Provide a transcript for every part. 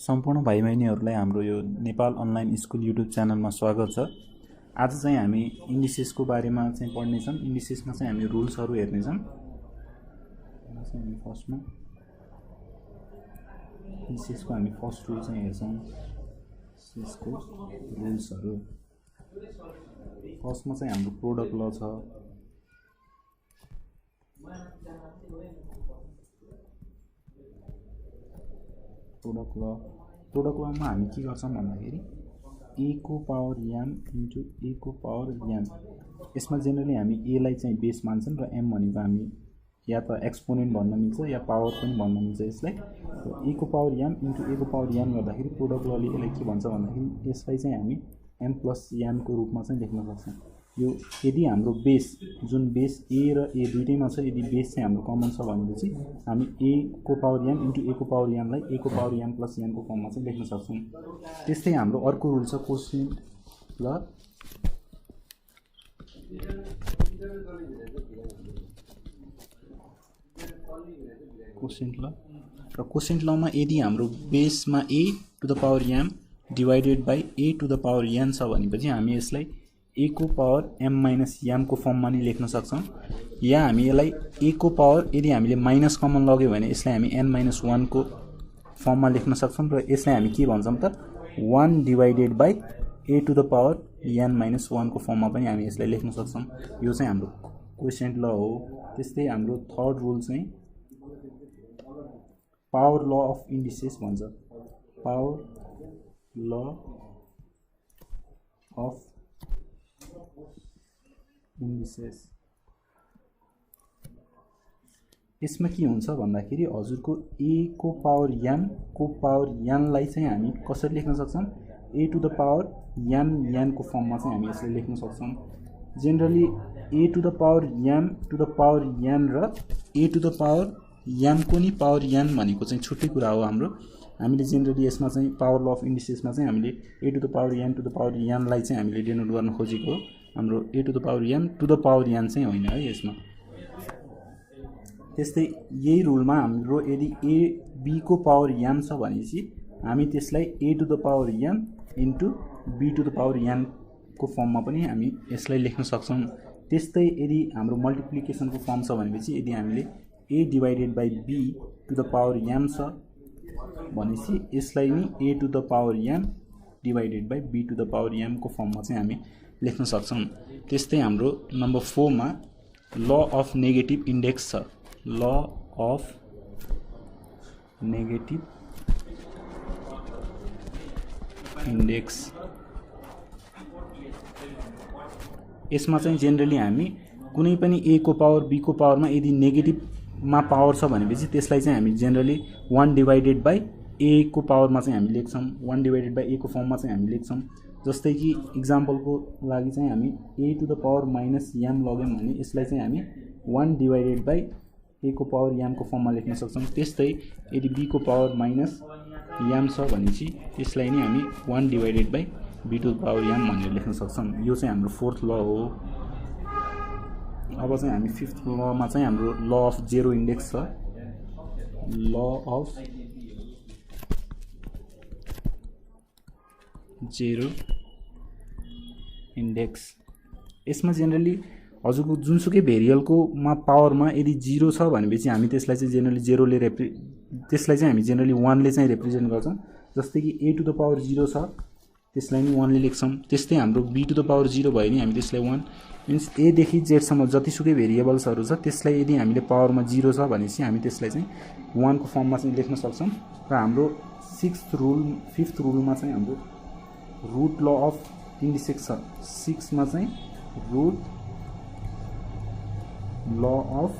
सम्पूर्ण भाइ बहिनीहरूलाई हाम्रो यो नेपाल अनलाइन स्कुल युट्युब च्यानलमा स्वागत छ। आज चाहिँ हामी इन्डिसेसको बारेमा चाहिँ पढ्नेछौँ। इन्डिसेसमा चाहिँ हामी रुल्सहरू हेर्नेछौँ। फर्स्टमा इन्डिसेसको हामी फर्स्ट रुल चाहिँ हेर्छौँ। इन्डिसेसको रुल्सहरू फर्स्टमा चाहिँ हाम्रो प्रोडक्ट ल छ। प्रोडक्ट लमा हामी के गर्छौँ भन्दाखेरि ए को पावर एम इन्टु ए को पावर एम। यसमा जेनरली हामी ए लाई चाहिँ बेस मान्छौँ र एम भनेको हामी या त एक्सपोनेन्ट भन्न मिल्छ या पावर पनि भन्न मिल्छ। यसलाई ए को पावर एम इन्टु ए को पावर एम गर्दाखेरि प्रोडक्ट लले यसलाई के भन्छ भन्दाखेरि यसलाई चाहिँ हामी एम प्लस एम को रूपमा चाहिँ लेख्न सक्छौँ। यो यदि हाम्रो बेस जुन बेस ए र ए दुईटैमा छ, यदि बेस चाहिँ हाम्रो कमन छ भनेपछि हामी ए को पावर एम इन्टु ए को पावर एमलाई ए को पावर एम प्लस एम को फर्ममा चाहिँ लेख्न सक्छौँ। त्यस्तै हाम्रो अर्को रुल छ कोसेन्ट ल। कोसेन्ट लमा यदि हाम्रो बेसमा A to the power M divided by A to the power N छ भनेपछि हामी यसलाई ए को पावर एम माइनस एम को फर्ममा नि लेख्न सक्छौँ। या हामी यसलाई ए को पावर यदि हामीले माइनस कमन लग्यो भने यसलाई हामी एन माइनस वान को फर्ममा लेख्न सक्छौँ र यसलाई हामी के भन्छौँ त 1 divided by A to the power n minus one को फर्ममा पनि हामी यसलाई लेख्न सक्छौँ। यो चाहिँ हाम्रो कोसेन्ट ल हो। त्यस्तै हाम्रो थर्ड रुल चाहिँ पावर ल अफ इन्डिसेस भन्छ। पावर ल अफ इन्डिसेस यसमा के हुन्छ भन्दाखेरि हजुरको ए को पावर एनलाई चाहिँ हामी कसरी लेख्न सक्छौँ? ए टु द पावर एन को फर्ममा चाहिँ हामी यसलाई लेख्न सक्छौँ। Generally a to the power n र a to the power an को नि पावर एन भनेको चाहिँ छुट्टै कुरा हो हाम्रो। हामीले जेनरली यसमा चाहिँ पावर ल अफ इन्डिसेसमा चाहिँ हामीले ए टु द पावर एनलाई चाहिँ हामीले डिनोट गर्न खोजेको हो। हाम्रो A to the power N to the power N चाहिँ होइन है यसमा। त्यस्तै यही रुलमा हाम्रो यदि ए बी को पावर एन छ भनेपछि हामी त्यसलाई A to the power N into B to the power an को फर्ममा पनि हामी यसलाई लेख्न सक्छौँ। त्यस्तै यदि हाम्रो मल्टिप्लिकेसनको फर्म छ भनेपछि यदि हामीले A divided by be to the power N छ भनेपछि यसलाई नि A to the power N divided by be to the power an को फर्ममा चाहिँ हामी लेख्न सक्छौँ। त्यस्तै हाम्रो नम्बर 4 मा ल अफ नेगेटिभ इन्डेक्स छ। ल अफ नेगेटिभ इन्डेक्स यसमा चाहिँ जेनरली हामी कुनै पनि ए को पावर बी को पावरमा यदि नेगेटिभमा पावर छ भनेपछि त्यसलाई चाहिँ हामी जेनरली 1 डिवाइडेड बाई ए को पावरमा चाहिँ हामी लेख्छौँ। 1 डिवाइडेड बाई ए को फर्ममा चाहिँ हामी लेख्छौँ। जस्तै कि इक्जाम्पलको लागि चाहिँ हामी A to the power minus M लग्यौँ भने यसलाई चाहिँ हामी 1 डिवाइडेड बाई ए को पावर एम को फर्ममा लेख्न सक्छौँ। त्यस्तै यदि बी को पावर माइनस एम छ भनेपछि त्यसलाई नै हामी 1 divided by be to the power m भनेर लेख्न सक्छौँ। यो चाहिँ हाम्रो फोर्थ ल हो। अब चाहिँ हामी फिफ्थ लमा चाहिँ हाम्रो ल अफ जेरो इन्डेक्स छ। ल अफ जेरो इन्डेक्स यसमा जेनरली हजुरको जुनसुकै भेरिएबलको पावरमा यदि 0 छ भनेपछि हामी त्यसलाई चाहिँ जेनरली जेरोले त्यसलाई चाहिँ हामी जेनरली 1 ले चाहिँ रिप्रेजेन्ट गर्छौँ। जस्तै कि ए टु द पावर 0 छ त्यसलाई नि 1 ले लेख्छौँ। त्यस्तै हाम्रो बी टु द पावर 0 भयो नि हामी त्यसलाई 1 मिन्स ए देखि जेड सम्म जतिसुकै भेरिएबल्सहरू छ त्यसलाई यदि हामीले पावरमा 0 छ भनेपछि हामी त्यसलाई चाहिँ 1 को फर्ममा चाहिँ लेख्न सक्छौँ। र हाम्रो फिफ्थ रुलमा चाहिँ हाम्रो रुट ल अफ इन्डिसेस छ। 6 मा चाहिँ रुट ल अफ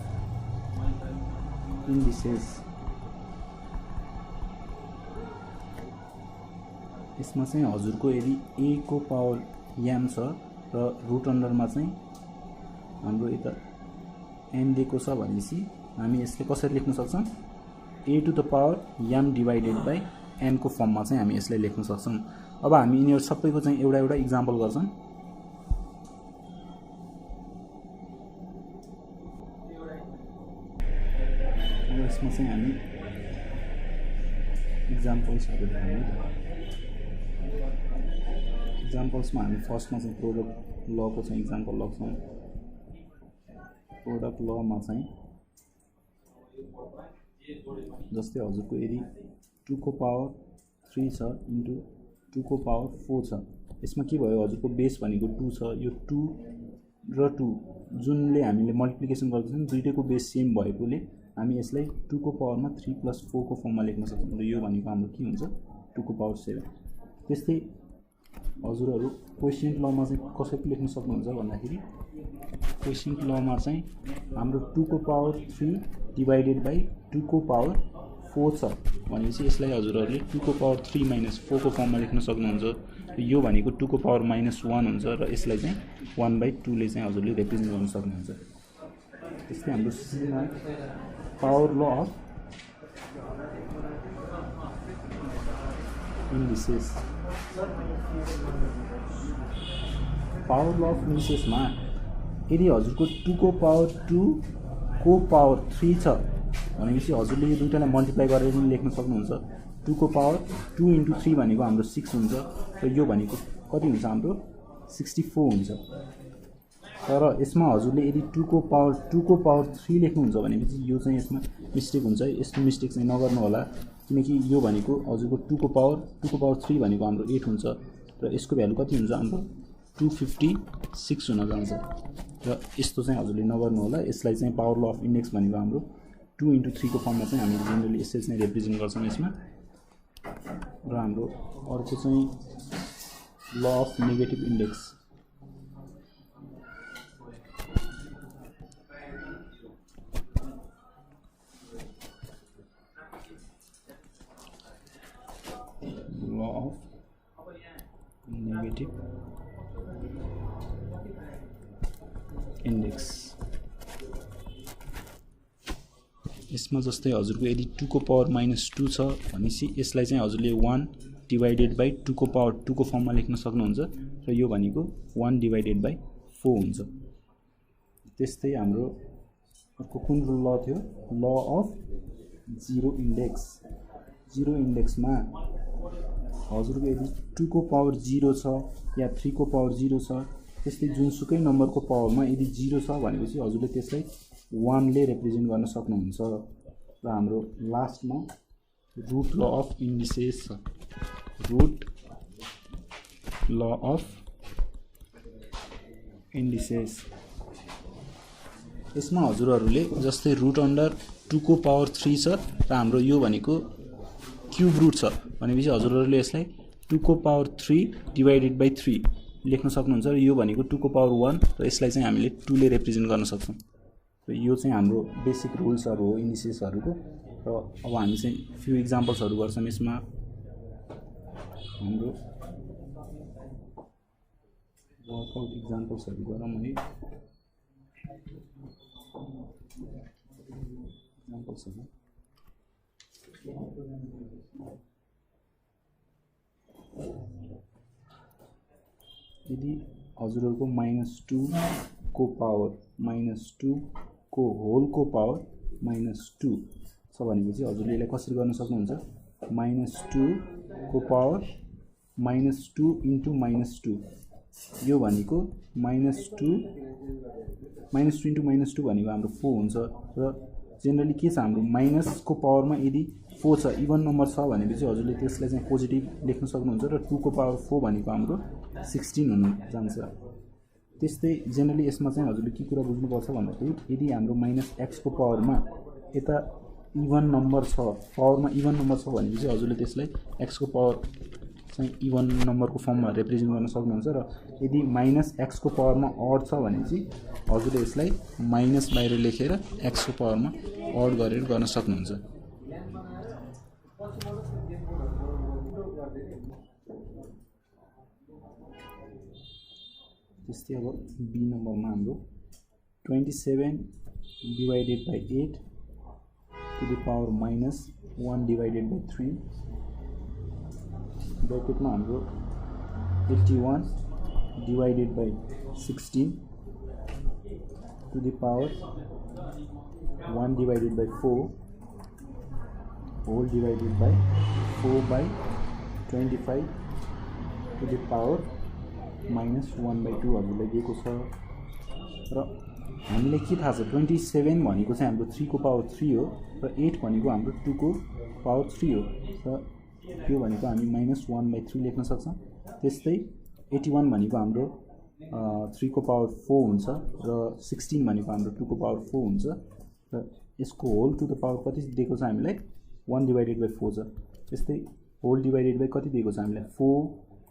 इन्डिसेस यसमा चाहिँ हजुरको यदि ए को पावर एम छ र रुट अन्डरमा चाहिँ हाम्रो यता एन दिएको छ भनेपछि हामी यसले कसरी लेख्न सक्छौँ? ए to the power M divided by N को फर्ममा चाहिँ हामी यसलाई लेख्न सक्छौँ। अब हामी यिनीहरू सबैको चाहिँ एउटा एउटा इक्जाम्पल गर्छौँ। यसमा चाहिँ हामी इक्जाम्पल्सहरू हेर्ने इक्जाम्पल्समा हामी फर्स्टमा चाहिँ प्रोडक्ट लको चाहिँ इक्जाम्पल लाग्छौँ। प्रोडक्ट लमा चाहिँ जस्तै हजुरको यदि 2 को पावर 3 छ इन्टु 2 को पावर 4 छ, यसमा के भयो हजुरको बेस भनेको 2 छ। यो 2 र 2 जुनले हामीले मल्टिप्लिकेसन गर्दैछौँ दुईटैको बेस सेम भएकोले हामी यसलाई 2 को पावरमा 3 + 4 को फर्ममा लेख्न सक्छौँ र यो भनेको हाम्रो के हुन्छ 2 को पावर 7। त्यस्तै हजुरहरू कोइफिसिएन्ट लमा चाहिँ कसरी लेख्न सक्नुहुन्छ भन्दाखेरि कोइफिसिएन्ट लमा चाहिँ हाम्रो 2 को पावर 3 डिवाइडेड बाई 2 को पावर 4 छ भनेपछि यसलाई हजुरहरूले 2 को पावर 3 - 4 को फर्ममा लेख्न सक्नुहुन्छ। यो भनेको 2 को पावर -1 हुन्छ र यसलाई चाहिँ 1/2 ले चाहिँ हजुरले रिप्रेजेन्ट गर्न सक्नुहुन्छ। त्यस्तै हाम्रो सीमा power law of indices. Power law of इन्डिसेसमा यदि हजुरको 2 को पावर 2 को पावर 3 छ भनेपछि हजुरले यो दुईटालाई मल्टिप्लाई गरेर पनि लेख्न सक्नुहुन्छ। 2 को पावर 2 × 3 भनेको हाम्रो 6 हुन्छ र यो भनेको कति हुन्छ हाम्रो 64 हुन्छ। तर यसमा हजुरले यदि 2 को पावर 3 लेख्नुहुन्छ भनेपछि यो चाहिँ यसमा मिस्टेक हुन्छ। यस्तो मिस्टेक चाहिँ नगर्नु होला, किनकि यो भनेको हजुरको 2 को पावर 3 भनेको हाम्रो 8 हुन्छ र यसको भ्यालु कति हुन्छ हाम्रो 256 हुन जान्छ र यस्तो चाहिँ हजुरले नगर्नु होला। यसलाई चाहिँ पावर ल अफ इन्डेक्स भनेको हाम्रो 2 × 3 को फर्ममा चाहिँ हामीले जेनरली यसरी चाहिँ रिप्रेजेन्ट गर्छौँ यसमा। र हाम्रो अर्को चाहिँ law of negative index. Law of negative index यसमा जस्तै हजुरको यदि 2 को पावर -2 छ भनेपछि यसलाई चाहिँ हजुरले 1 डिवाइडेड बाई 2 को पावर 2 को फर्ममा लेख्न सक्नुहुन्छ र यो भनेको 1 डिवाइडेड बाई 4 हुन्छ। त्यस्तै हाम्रो अर्को कुन ल थियो law of zero index. Zero इन्डेक्समा हजुरको यदि 2 को पावर 0 छ या 3 को पावर 0 छ, त्यस्तै जुनसुकै नम्बरको पावरमा यदि 0 छ भनेपछि हजुरले त्यसलाई 1 ले रिप्रेजेन्ट गर्न सक्नुहुन्छ। र हाम्रो लास्टमा रुट ल अफ इन्डिसेस छ। रुट ल अफ इन्डिसेस यसमा हजुरहरूले जस्तै रुट अन्डर 2 को पावर 3 छ र हाम्रो यो भनेको क्युब रुट छ भनेपछि हजुरहरूले यसलाई 2 को पावर 3 डिवाइडेड बाई 3 लेख्न सक्नुहुन्छ र यो भनेको 2 को पावर 1 र यसलाई चाहिँ हामीले 2 ले रिप्रेजेन्ट गर्न सक्छौँ। र यो चाहिँ हाम्रो बेसिक रुल्सहरू हो इन्डिसेसहरूको। र अब हामी चाहिँ फ्यु इक्जाम्पल्सहरू गर्छौँ यसमा। हाम्रो वर्कआउट इक्जाम्पल्सहरू गरौँ है। इक्जाम्पल्सहरू यदि हजुरहरूको -2 को पावर -2 को होल को पावर -2 छ भनेपछि हजुरले यसलाई कसरी गर्न सक्नुहुन्छ -2 को पावर -2 × -2 यो भनेको -2 × -2 भनेको हाम्रो 4 हुन्छ। र जेनरली के छ हाम्रो माइनस को पावरमा यदि 4 छ इभन नम्बर छ भनेपछि हजुरले त्यसलाई चाहिँ पोजिटिभ लेख्न सक्नुहुन्छ र 2 को पावर 4 भनेको हाम्रो 16 हुन जान्छ। त्यस्तै जेनरली यसमा चाहिँ हजुरले के कुरा बुझ्नुपर्छ भन्दाखेरि यदि हाम्रो -x को पावरमा यता इभन नम्बर छ पावरमा इभन नम्बर छ भनेपछि हजुरले त्यसलाई x को पावर चाहिँ इभन नम्बरको फर्ममा रिप्रेजेन्ट गर्न सक्नुहुन्छ। र यदि -x को पावरमा अड छ भनेपछि हजुरले यसलाई माइनस बाहिर लेखेर x को पावरमा अड गरेर गर्न सक्नुहुन्छ। त्यस्तै अब बी नम्बरमा हाम्रो 27 divided by 8 to the power -1 divided by 3 ब्रैकेटमा हाम्रो 81 divided by 16 to the power 1 divided by 4 whole divided by 4/25 to the power -1/2 हजुरलाई दिएको छ। र हामीलाई के थाहा छ 27 भनेको चाहिँ हाम्रो 3 को पावर 3 हो र 8 भनेको हाम्रो 2 को पावर 3 हो र त्यो भनेको हामी -1/3 लेख्न सक्छौँ। त्यस्तै 81 भनेको हाम्रो 3 को पावर 4 हुन्छ र 16 भनेको हाम्रो 2 को पावर 4 हुन्छ र यसको होल टु द पावर कति दिएको छ हामीलाई 1/4 छ। त्यस्तै होल डिवाइडेड बाई कति दिएको छ हामीलाई 4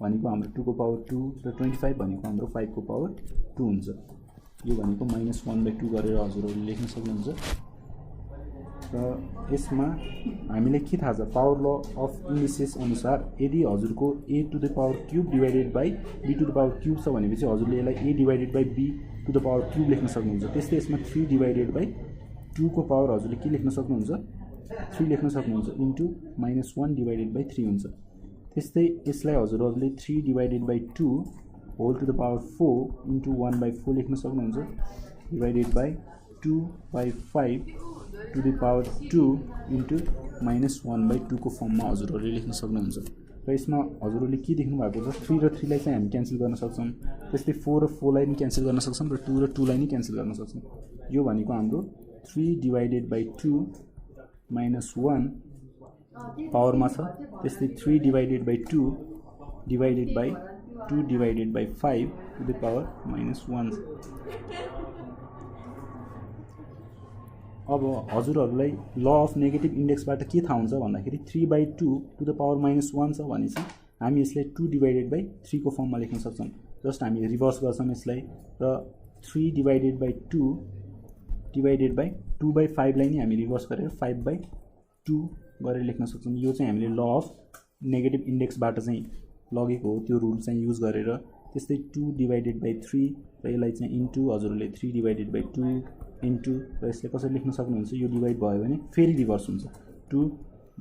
भनेको हाम्रो 2 को पावर 2 र 25 भनेको हाम्रो 5 को पावर 2 हुन्छ। यो भनेको -1/2 गरेर हजुरहरूले लेख्न सक्नुहुन्छ। र यसमा हामीले के थाहा छ पावर ल अफ इन्डिसेस अनुसार यदि हजुरको a to the power cube divided by b to the power cube छ भनेपछि हजुरले यसलाई a divided by b to the power cube लेख्न सक्नुहुन्छ। त्यस्तै यसमा 3 डिवाइडेड बाई 2 को पावर हजुरले के लेख्न सक्नुहुन्छ 3 लेख्न सक्नुहुन्छ इन्टु -1 डिवाइडेड बाई 3 हुन्छ। त्यस्तै यसलाई हजुरहरूले 3 divided by 2 whole to the power 4 into 1/4 लेख्न सक्नुहुन्छ divided by 2/5 to the power 2 into -1/2 को फर्ममा हजुरहरूले लेख्न सक्नुहुन्छ। र यसमा हजुरहरूले के देख्नु भएको छ 3 र 3 लाई चाहिँ हामी क्यान्सल गर्न सक्छौँ। त्यस्तै 4 र 4 लाई पनि क्यान्सल गर्न सक्छौँ र 2 र 2 लाई पनि क्यान्सल गर्न सक्छौँ। यो भनेको हाम्रो 3 डिवाइडेड बाई 2 -1 पावरमा छ। त्यस्तै 3 divided by 2 divided by 2 divided by 5 to the power -1। अब हजुरहरूलाई ल अफ नेगेटिभ इन्डेक्सबाट के थाहा हुन्छ भन्दाखेरि 3/2 टु द पावर -1 छ भनेपछि हामी यसलाई 2 डिवाइडेड बाई 3 को फर्ममा लेख्न सक्छौँ। जस्ट हामी रिभर्स गर्छौँ यसलाई र 3 डिवाइडेड बाई 2 डिवाइडेड बाई 2/5 लाई नै हामी रिभर्स गरेर 5/2 गरेर लेख्न सक्छौँ। यो चाहिँ हामीले ल अफ नेगेटिभ इन्डेक्सबाट चाहिँ लगेको हो, त्यो रुल चाहिँ युज गरेर। त्यस्तै 2 डिवाइडेड बाई 3 र यसलाई चाहिँ इन्टु हजुरहरूले 3 डिवाइडेड बाई 2 इन्टु र यसलाई कसरी लेख्न सक्नुहुन्छ यो डिवाइड भयो भने फेरि रिभर्स हुन्छ 2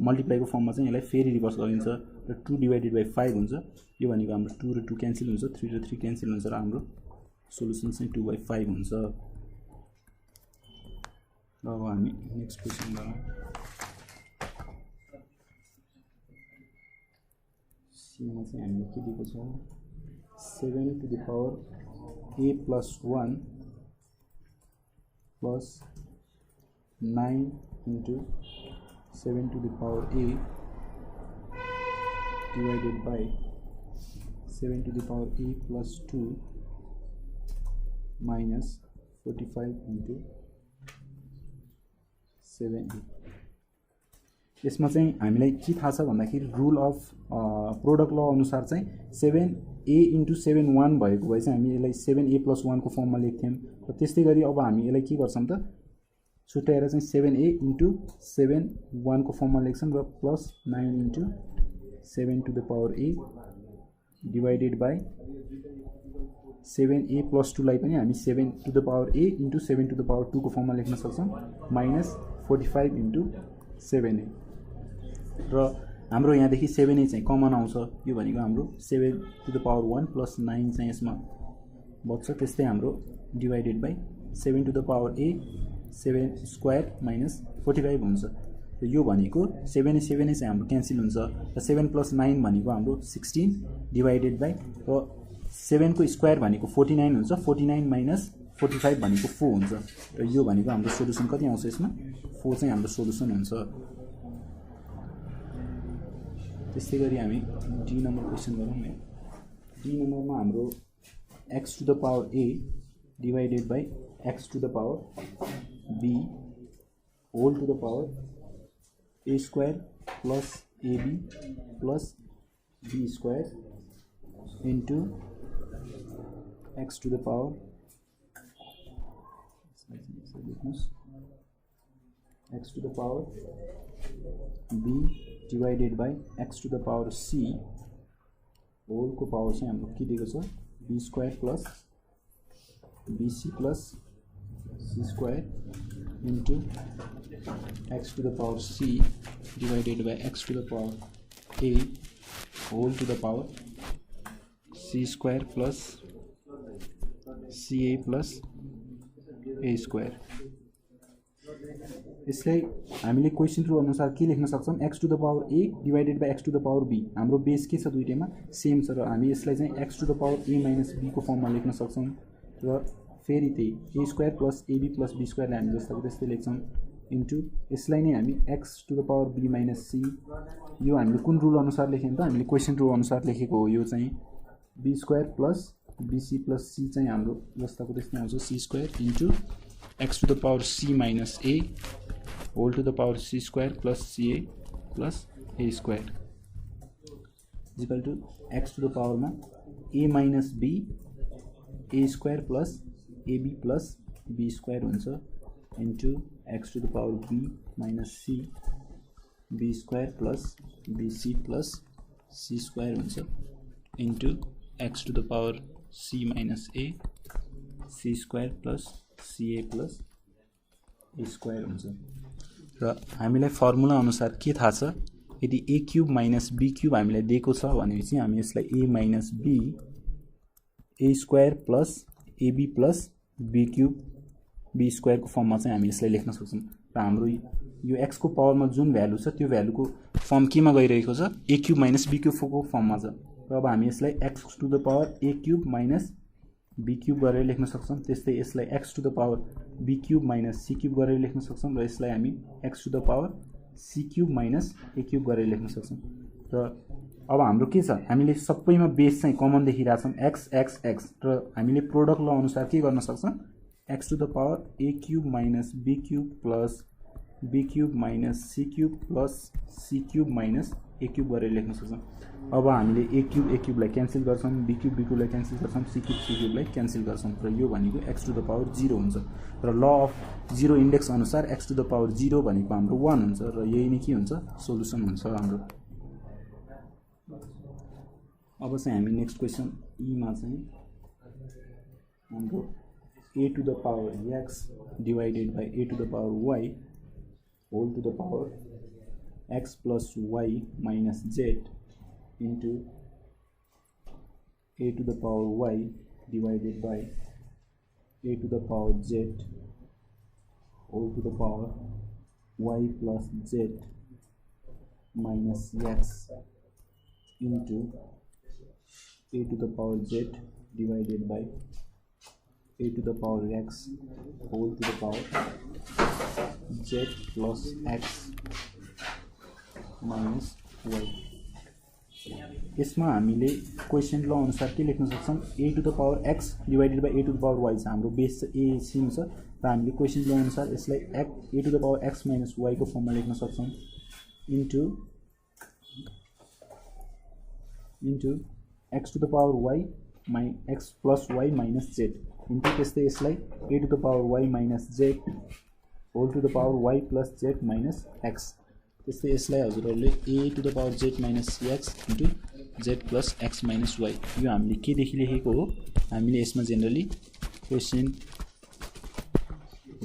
मल्टिप्लाईको फर्ममा चाहिँ यसलाई फेरि रिभर्स गरिन्छ र 2 डिवाइडेड बाई 5 हुन्छ। यो भनेको हाम्रो 2 र 2 क्यान्सल हुन्छ 3 र 3 क्यान्सल हुन्छ र हाम्रो सोलुसन चाहिँ 2/5 हुन्छ। र अब हामी नेक्स्ट क्वेसन गरौँ। सीमा चाहिँ हामीले के दिएको छ 7 to the power a plus 1 plus 9 into 7 to the power a divided by 7 to the power a plus 2 minus 45 into 7a। यसमा चाहिँ हामीलाई के थाहा छ भन्दाखेरि रुल अफ प्रोडक्ट ल अनुसार चाहिँ 7a इन्टु 7(1) भएको भए चाहिँ हामी यसलाई 7a प्लस 1 को फर्ममा लेख्थ्यौँ। र त्यस्तै गरी अब हामी यसलाई के गर्छौँ त छुट्याएर चाहिँ 7a इन्टु 7(1) को फर्ममा लेख्छौँ र plus 9 into 7 to the power a divided by 7a plus 2 लाई पनि हामी 7 to the power a into 7 to the power 2 को फर्ममा लेख्न सक्छौँ माइनस 45 इन्टु 7a। र हाम्रो यहाँदेखि 7a चाहिँ कमन आउँछ। यो भनेको हाम्रो 7 टु द पावर 1 प्लस 9 चाहिँ यसमा बच्छ। त्यस्तै हाम्रो divided by 7 to the power a 7 square minus 45 हुन्छ। र यो भनेको 7a चाहिँ हाम्रो क्यान्सल हुन्छ र 7 प्लस 9 भनेको हाम्रो 16 डिवाइडेड बाई र 7 को स्क्वायर भनेको 49 हुन्छ 49 माइनस 45 भनेको 4 हुन्छ। र यो भनेको हाम्रो सोलुसन कति आउँछ यसमा 4 चाहिँ हाम्रो सोलुसन हुन्छ। त्यस्तै गरी हामी डी नम्बर क्वेसन गरौँ है। डी नम्बरमा हाम्रो x to the power a divided by x to the power b whole to the power a square plus ab plus b square into x to the power x to the power b divided by x to the power c whole को power चाहिँ हाम्रो के दिएको छ b square plus bc plus c square into x to the power c divided by x to the power a whole to the power c square plus ca plus a square. यसलाई हामीले question रु अनुसार के लेख्न सक्छौँ x to the power a divided by x to the power b हाम्रो base के छ दुईटैमा सेम छ र हामी यसलाई चाहिँ x to the power a minus b को फर्ममा लेख्न सक्छौँ र फेरि त्यही a square plus ab plus b स्क्वायरलाई हामी जस्तो त्यस्तै लेख्छौँ इन्टु यसलाई नै हामी x to the power b minus c यो हामीले कुन रुल अनुसार लेख्यौँ त हामीले क्वेसन रुल अनुसार लेखेको हो यो चाहिँ b square plus bc plus c चाहिँ हाम्रो जस्ताको त्यस्तै आउँछ c square into x to the power c minus a whole to the power c square plus ca plus a square equal to x to the पावरमा a minus b a square plus ab plus b square हुन्छ into x to the power b minus c b square plus bc plus c square हुन्छ into x to the power c minus a c square plus ca plus a square हुन्छ र हामीलाई formula अनुसार के थाहा छ यदि a cube minus b cube हामीलाई दिएको छ भनेपछि हामी यसलाई a minus b a square plus ab plus b cube b स्क्वायरको फर्ममा चाहिँ हामी यसलाई लेख्न सक्छौँ र हाम्रो यो x को पावरमा जुन भ्यालु छ त्यो भ्यालुको फर्म केमा गइरहेको छ a क्युब माइनस b क्युबको फर्ममा छ र अब हामी यसलाई x to the power a cube minus b cube गरेर लेख्न सक्छौँ त्यस्तै यसलाई x to the power b cube minus c cube गरेर लेख्न सक्छौँ र यसलाई हामी x to the power c cube minus a cube गरेर लेख्न सक्छौँ र अब हाम्रो के छ हामीले सबैमा बेस चाहिँ कमन देखिरहेछौँ x x x र हामीले प्रोडक्ट ल अनुसार के गर्न सक्छौँ x to the power a cube minus b cube plus b cube minus c cube plus c cube minus a cube गरेर लेख्न सक्छौँ अब हामीले a क्युबलाई क्यान्सल गर्छौँ b क्युबलाई क्यान्सल गर्छौँ c क्युबलाई क्यान्सल गर्छौँ र यो भनेको x टु द पावर 0 हुन्छ र ल अफ 0 इन्डेक्स अनुसार x टु द पावर 0 भनेको हाम्रो 1 हुन्छ र यही नै के हुन्छ सोलुसन हुन्छ हाम्रो अब चाहिँ हामी नेक्स्ट क्वेसन ईमा चाहिँ हाम्रो a to the power x divided by a to the power y whole to the power x plus y minus z into a to the power y divided by a to the power z whole to the power y plus z minus x into a to the power z divided by a to the power x whole to the power z plus x minus y यसमा हामीले question ल अनुसार के लेख्न सक्छौँ a to the power x divided by a to the power y छ हाम्रो base a SIM छ र हामीले क्वेसन ल अनुसार यसलाई a to the power x minus y को फर्ममा लेख्न सक्छौँ into x to the power y x plus y minus z into त्यस्तै यसलाई a to the power y minus z whole to the power y plus z minus x त्यस्तै यसलाई हजुरहरूले a to the power z minus x into z plus x minus y यो हामीले के देखि लेखेको हो हामीले यसमा जेनरली क्वेसन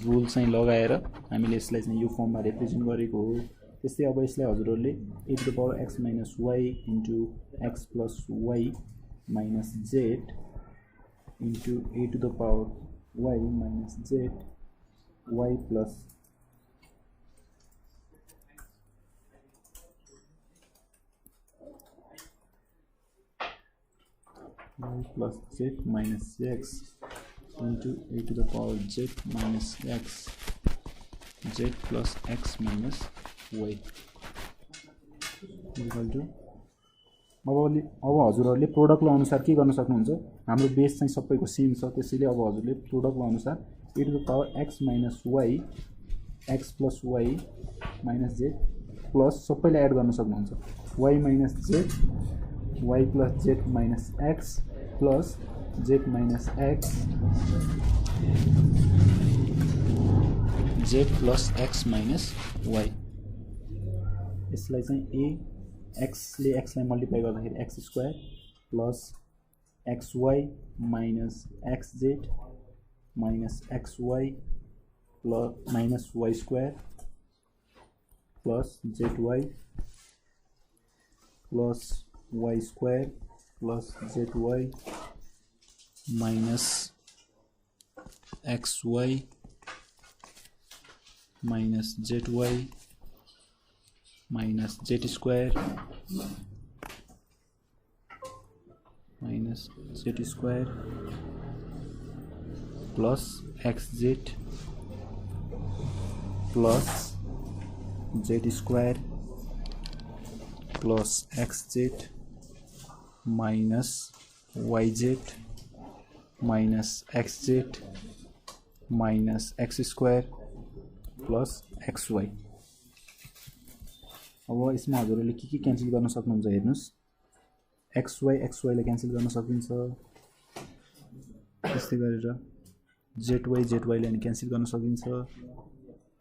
रुल चाहिँ लगाएर हामीले यसलाई चाहिँ यो फर्ममा रिप्रेजेन्ट गरेको हो त्यस्तै अब यसलाई हजुरहरूले a to the power x minus y into x plus y minus z into a to the power y minus z y plus z minus x into a to the power z minus x z plus x minus y equal to अब हजुरहरूले product ल अनुसार के गर्न सक्नुहुन्छ हाम्रो base चाहिँ सबैको सेम छ त्यसैले अब हजुरले प्रोडक्ट ल अनुसार a to the power x minus y x plus y minus z plus सबैलाई एड गर्न सक्नुहुन्छ y minus z y plus z minus x plus z minus x z plus x minus y यसलाई चाहिँ a x ले x लाई multiply गर्दाखेरि x square plus xy minus xz minus xy plus minus y square plus zy plus y square plus zy minus xy minus ZY minus Z square minus Z square plus XZ plus Z square plus XZ minus YZ minus XZ minus X square plus XY। अब यसमा हजुरहरूले के cancel गर्न सक्नुहुन्छ हेर्नुस्। XY लाई cancel गर्न सकिन्छ, त्यस्तै गरेर ZY लाई नि क्यान्सल गर्न सकिन्छ,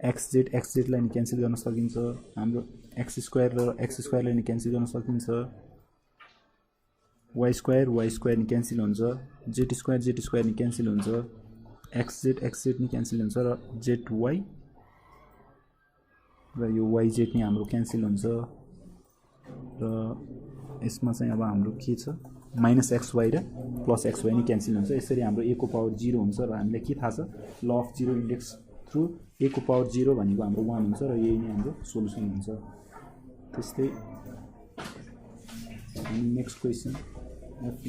XZ लाई नि क्यान्सल गर्न सकिन्छ, हाम्रो X स्क्वायर र X स्क्वायर लाई नि क्यान्सल गर्न सकिन्छ, Y स्क्वायर नि क्यान्सल हुन्छ, Z स्क्वायर नि क्यान्सल हुन्छ, XZ नि क्यान्सल हुन्छ र ZY र यो YZ नि हाम्रो क्यान्सल हुन्छ र यसमा चाहिँ अब हाम्रो के छ माइनस XY र प्लस XY नि क्यान्सल हुन्छ। यसरी हाम्रो a को पावर 0 हुन्छ र हामीलाई के थाहा छ ल अफ 0 इन्डेक्स थ्रु a को पावर 0 भनेको हाम्रो 1 हुन्छ र यही नै हाम्रो सोलुसन हुन्छ। त्यस्तै हामी नेक्स्ट क्वेशन F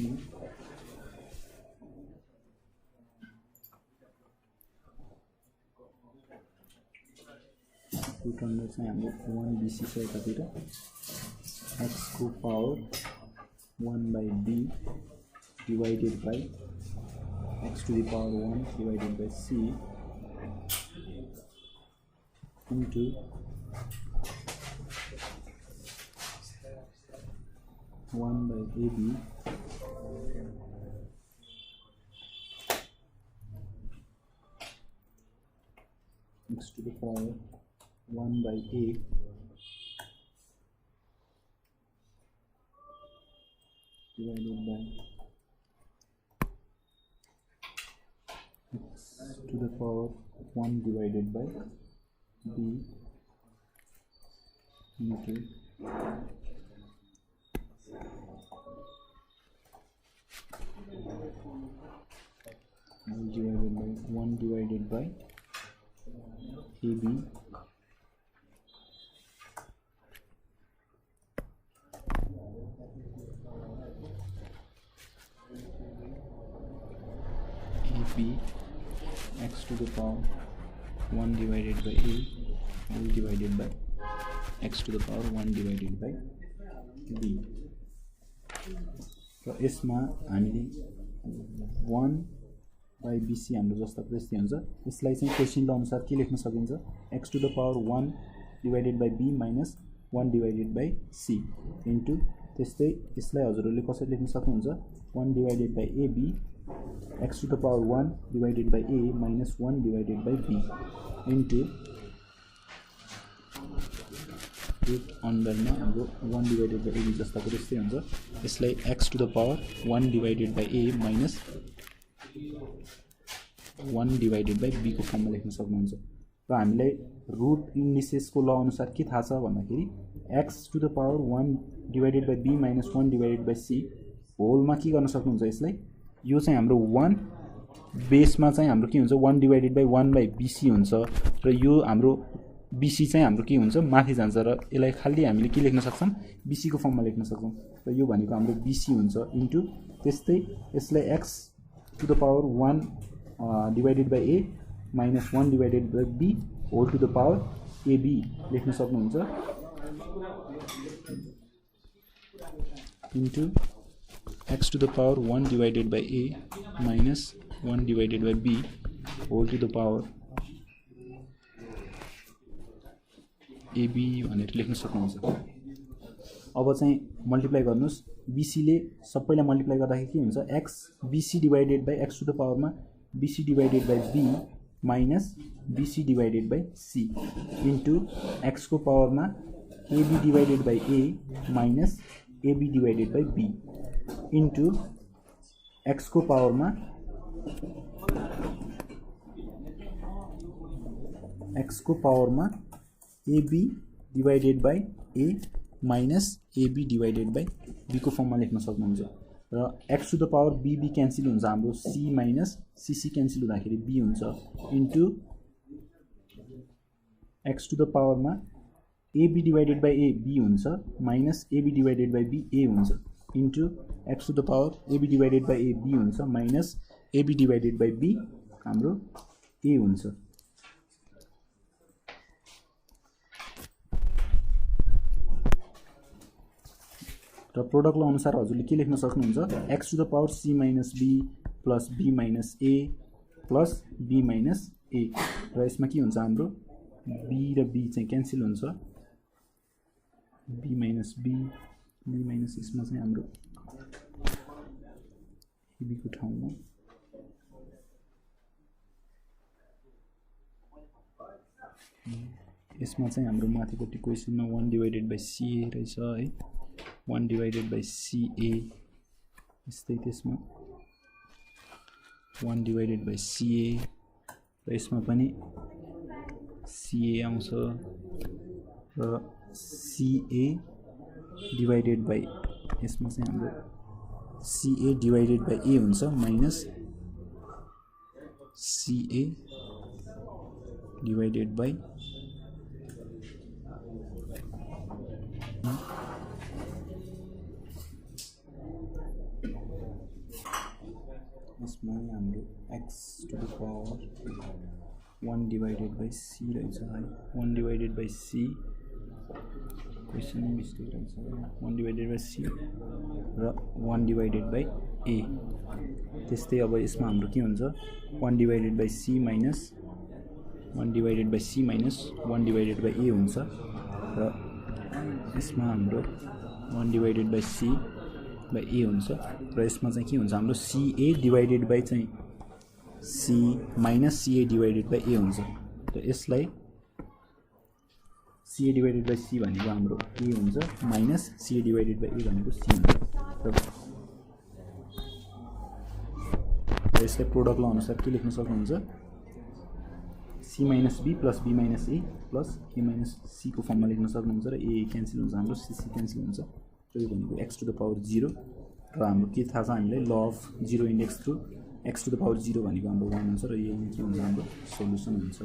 टुटन्डर चाहिँ हाम्रो 1 BC छ यतातिर x को power 1/b divided by x to the power 1 divided by c into (1 by AB x to the power 1 by A divided by x to the power 1 divided by B into divided by 1 divided by AB x to the power 1 divided by A whole divided by x to the power 1 divided by B र यसमा हामीले 1 by BC हाम्रो जस्ता त्यस्तै हुन्छ। यसलाई चाहिँ क्वेशनको अनुसार के लेख्न सकिन्छ x to the power 1 divided by B minus 1 divided by C into त्यस्तै यसलाई हजुरहरूले कसरी लेख्न सक्नुहुन्छ 1 divided by AB x to the power 1 divided by A minus 1 divided by B into root अन्डरमा हाम्रो 1 divided by AB जस्ताको त्यस्तै हुन्छ। यसलाई x to the power 1 divided by A minus 1 divided by B को फर्ममा लेख्न सक्नुहुन्छ। र हामीलाई रुट इन्डिसेसको ल अनुसार के थाहा छ भन्दाखेरि x to the power 1 divided by B minus 1 divided by C होलमा के गर्न सक्नुहुन्छ यसलाई यो चाहिँ हाम्रो 1 बेसमा चाहिँ हाम्रो के हुन्छ 1 divided by 1 by BC हुन्छ र यो हाम्रो BC चाहिँ हाम्रो के हुन्छ माथि जान्छ र यसलाई खाली हामीले के लेख्न सक्छौं BC को फर्ममा लेख्न सक्छौं र यो भनेको हाम्रो BC हुन्छ इन्टु त्यस्तै यसलाई x to the power 1 divided by A minus 1 divided by B whole to the power AB लेख्न सक्नुहुन्छ into x to the power 1 divided by A minus 1 divided by B whole to the power AB भनेर लेख्न सक्नुहुन्छ। अब चाहिँ multiply गर्नुस् BC ले सबैलाई मल्टिप्लाई गर्दाखेरि के हुन्छ x BC divided by x to the पावरमा BC divided by B minus BC divided by C into x को पावरमा AB divided by A minus AB divided by B into x को पावरमा AB divided by A minus AB divided by B को फर्ममा लेख्न सक्नुहुन्छ र x to the power B cancel हुन्छ हाम्रो C माइनस CC क्यान्सल हुँदाखेरि B हुन्छ into X to the पावरमा AB divided by A B हुन्छ minus AB divided by B A हुन्छ into X to the power AB divided by A B हुन्छ minus AB divided by B हाम्रो A हुन्छ। र product ल अनुसार हजुरले के लेख्न सक्नुहुन्छ X to the power C minus B plus B minus A plus B minus A र यसमा के हुन्छ हाम्रो बी र बी चाहिँ क्यान्सल हुन्छ बी माइनस बी यसमा चाहिँ हाम्रो एबीको ठाउँमा यसमा चाहिँ हाम्रो माथिपट्टि क्वेसनमा 1 डिभाइडेड बाई सीए रहेछ है 1 डिभाइडेड बाई सीए यस्तै त्यसमा 1 डिभाइडेड बाई सीए र यसमा पनि सीए आउँछ र सीए डिभाइडेड बाई यसमा चाहिँ हाम्रो सीए डिभाइडेड बाई ए हुन्छ माइनस सीए डिभाइडेड बाई यसमा हाम्रो x to the power 1 divided by C रहेछ है 1 divided by C question mistake रहेछ 1 डिभाइडेड बाई सी र 1 डिभाइडेड बाई ए त्यस्तै अब यसमा हाम्रो के हुन्छ 1 divided by C minus 1 divided by C minus 1 divided by A हुन्छ र यसमा हाम्रो 1 divided by C by A हुन्छ र यसमा चाहिँ के हुन्छ हाम्रो सीए डिभाइडेड बाई चाहिँ C minus CA divided by A हुन्छ र यसलाई सीए डिभाइडेड बाई सी भनेको हाम्रो ए हुन्छ माइनस सीए डिभाइडेड बाई ए भनेको सी हुन्छ र यसलाई प्रोडक्ट ल अनुसार के लेख्न सक्नुहुन्छ C minus B plus B minus A plus A minus C को फर्ममा लेख्न सक्नुहुन्छ र ए क्यान्सल हुन्छ हाम्रो सी क्यान्सल हुन्छ र यो भनेको एक्स टु द पावर 0 र हाम्रो के थाहा छ हामीलाई law of 0 index through x to the power 0 भनेको हाम्रो 1 हुन्छ र यो के हुन्छ हाम्रो सोल्युसन हुन्छ।